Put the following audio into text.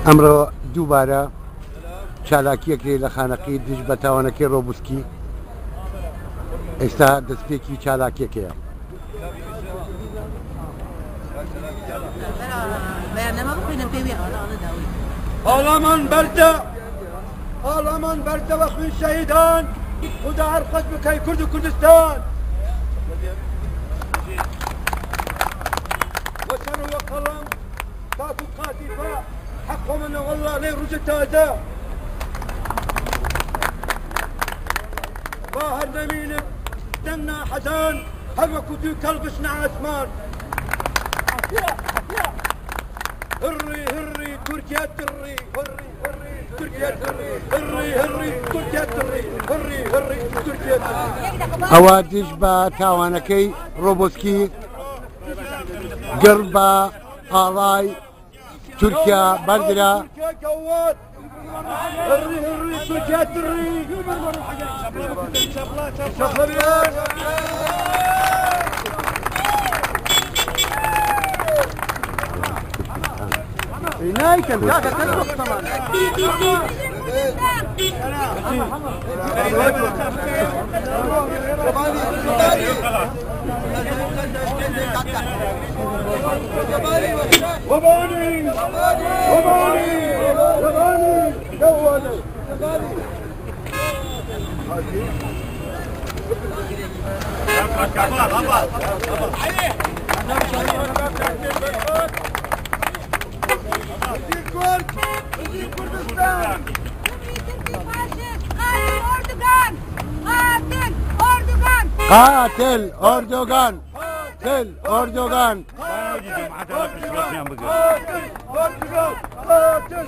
ئەمڕۆ دووبارە چالاکیەکێ لە خانەقی دژ بە تاوانەکەی ڕۆبوسکی ئێستا دەستپێکی چالاکیەکەیە. ئاڵامان بەردە ئاڵامان بەردە بە خوێن شەهیدان خدا هەرقەت بکەی کورد و کوردستان وەچەن و وەقەڵەم کاک و قاتیفە حەقۆ منە وەڵڵا لێ ڕوجە تازە با هەر نەمینم دەنگنا حەزان هەر وەکو دوو کەڵبشنە عاسمان هري هري تركيا تري هري هري تركيا تري هري هري تركيا تري هري هري تركيا تري ئەوە دژ بە تاوانەکەی ڕۆبۆسکی گڕ بە ئاڵای تورکیا بەردرا. هري هري تركيا تري نايكم يا وباني وباني وباني دوالي كردستان قاتل أردوغان قاتل أردوغان قاتل